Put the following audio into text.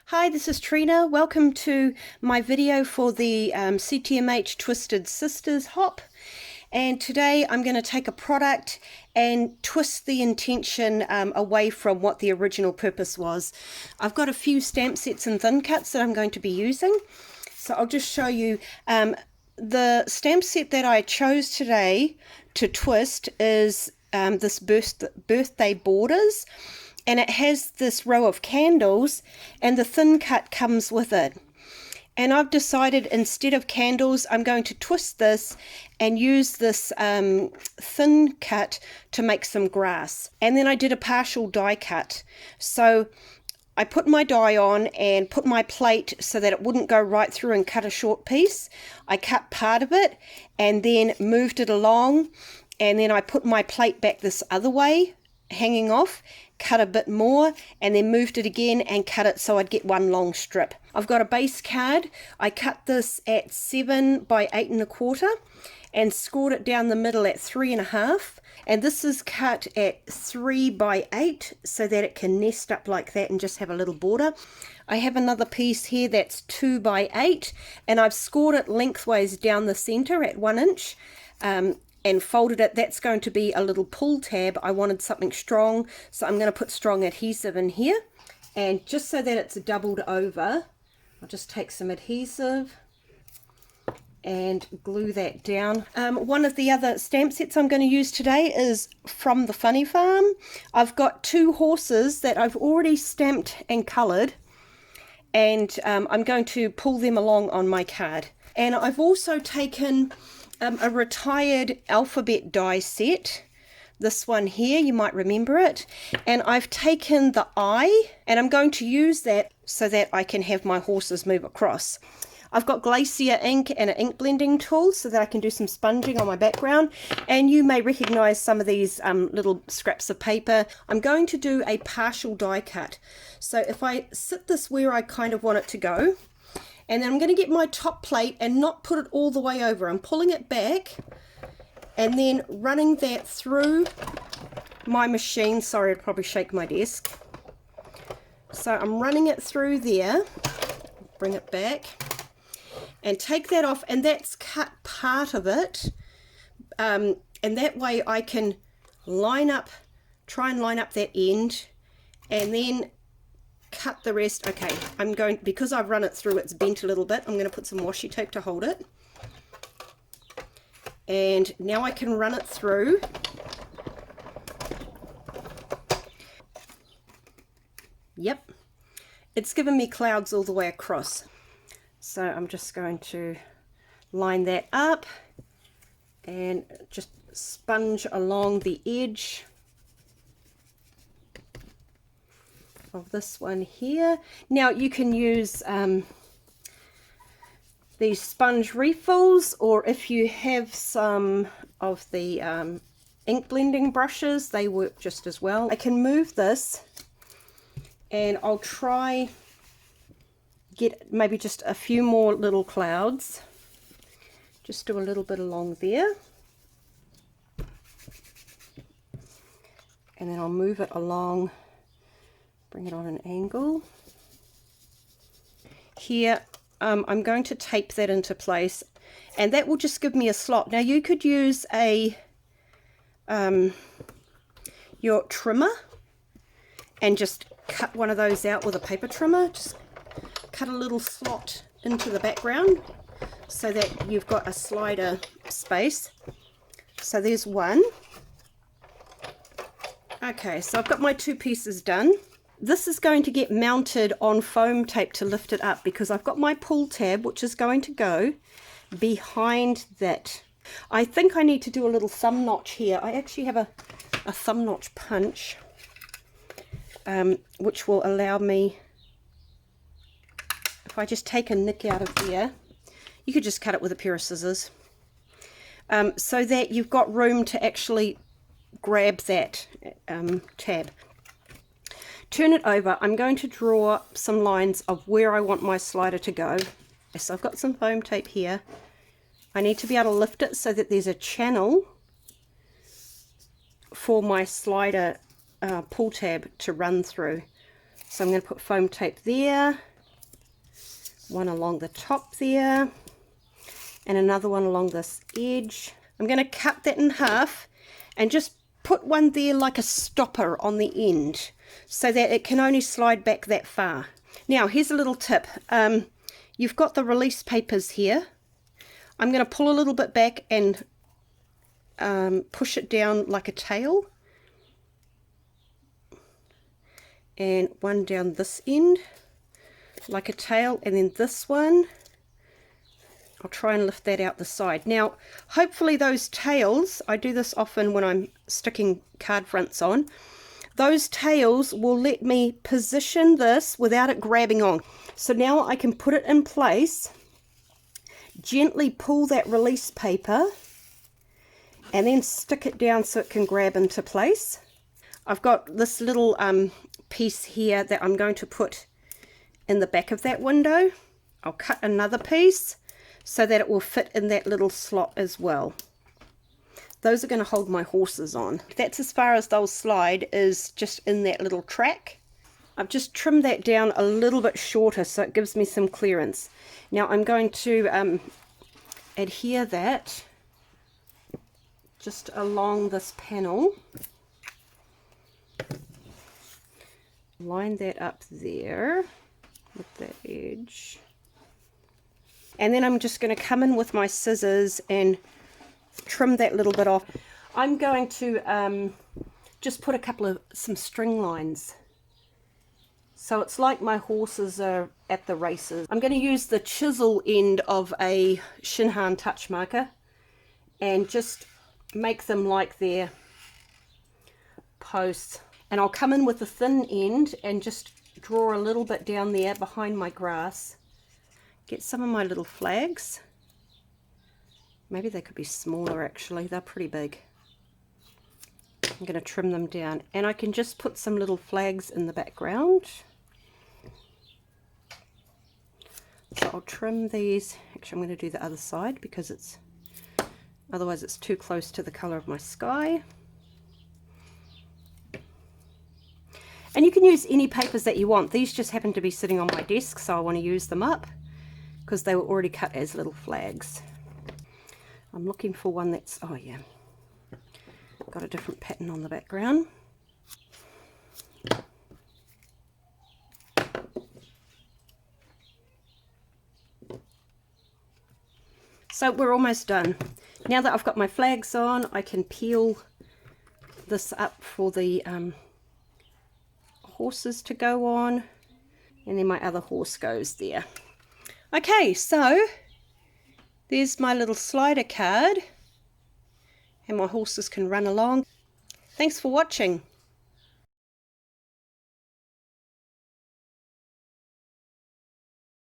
Hi, this is Trina. Welcome to my video for the CTMH Twisted Sisters hop. And today I'm going to take a product and twist the intention away from what the original purpose was. I've got a few stamp sets and thin cuts that I'm going to be using. So I'll just show you. The stamp set that I chose today to twist is this birthday borders. And it has this row of candles and the thin cut comes with it. And I've decided instead of candles I'm going to twist this and use this thin cut to make some grass. And then I did a partial die cut. So I put my die on and put my plate so that it wouldn't go right through and cut a short piece. I cut part of it and then moved it along, and then I put my plate back this other way hanging off, cut a bit more, and then moved it again and cut it so I'd get one long strip. I've got a base card. I cut this at 7 by 8 1/4 and scored it down the middle at 3 1/2, and this is cut at 3 by 8 so that it can nest up like that and just have a little border. I have another piece here that's 2 by 8 and I've scored it lengthways down the center at 1 inch. And folded it. That's going to be a little pull tab. I wanted something strong, so I'm going to put strong adhesive in here. And just so that it's doubled over, I'll just take some adhesive and glue that down. One of the other stamp sets I'm going to use today is from the Funny Farm. I've got 2 horses that I've already stamped and coloured, and I'm going to pull them along on my card. And I've also taken a retired alphabet die set, this one here, you might remember it, and I've taken the I and I'm going to use that so that I can have my horses move across. I've got Glacier ink and an ink blending tool so that I can do some sponging on my background, and you may recognize some of these little scraps of paper. I'm going to do a partial die cut, so if I sit this where I kind of want it to go, and then I'm going to get my top plate and not put it all the way over. I'm pulling it back and then running that through my machine. Sorry, I'd probably shake my desk. So I'm running it through there, bring it back and take that off, and that's cut part of it. And that way I can try and line up that end and then cut the rest. Okay, I'm going, because I've run it through, it's bent a little bit, I'm going to put some washi tape to hold it, and now I can run it through. Yep, it's given me clouds all the way across, so I'm just going to line that up and just sponge along the edge of this one here. Now you can use these sponge refills, or if you have some of the ink blending brushes, they work just as well. I can move this and I'll try get maybe just a few more little clouds. Just do a little bit along there, and then I'll move it along, bring it on an angle. Here I'm going to tape that into place, and that will just give me a slot. Now you could use a your trimmer and just cut one of those out with a paper trimmer. Just cut a little slot into the background so that you've got a slider space. So there's one. Okay, so I've got my 2 pieces done. This is going to get mounted on foam tape to lift it up, because I've got my pull tab which is going to go behind that. I think I need to do a little thumb notch here. I actually have a thumb notch punch which will allow me, if I just take a nick out of there, you could just cut it with a pair of scissors, so that you've got room to actually grab that tab. Turn it over. I'm going to draw some lines of where I want my slider to go. So I've got some foam tape here. I need to be able to lift it so that there's a channel for my slider pull tab to run through. So I'm going to put foam tape there, one along the top there, and another one along this edge. I'm going to cut that in half and just put one there like a stopper on the end so that it can only slide back that far. Now here's a little tip. You've got the release papers here. I'm going to pull a little bit back and push it down like a tail, and one down this end like a tail, and then this one I'll try and lift that out the side. Now hopefully those tails, I do this often when I'm sticking card fronts on, those tails will let me position this without it grabbing on. So now I can put it in place, gently pull that release paper, and then stick it down so it can grab into place. I've got this little piece here that I'm going to put in the back of that window. I'll cut another piece so that it will fit in that little slot as well. Those are going to hold my horses on. That's as far as they'll slide, is just in that little track. I've just trimmed that down a little bit shorter so it gives me some clearance. Now I'm going to adhere that just along this panel. Line that up there with the edge. And then I'm just going to come in with my scissors and trim that little bit off. I'm going to just put some string lines. So it's like my horses are at the races. I'm going to use the chisel end of a Shin-han Touch marker and just make them like their posts. And I'll come in with the thin end and just draw a little bit down there behind my grass. Get some of my little flags. Maybe they could be smaller actually, they're pretty big. I'm going to trim them down, and I can just put some little flags in the background. So I'll trim these. Actually I'm going to do the other side because otherwise it's too close to the colour of my sky. And you can use any papers that you want. These just happen to be sitting on my desk, so I want to use them up because they were already cut as little flags. I'm looking for one that's, oh yeah, got a different pattern on the background. So we're almost done. Now that I've got my flags on, I can peel this up for the horses to go on, and then my other horse goes there. Okay, so there's my little slider card, and my horses can run along. Thanks for watching.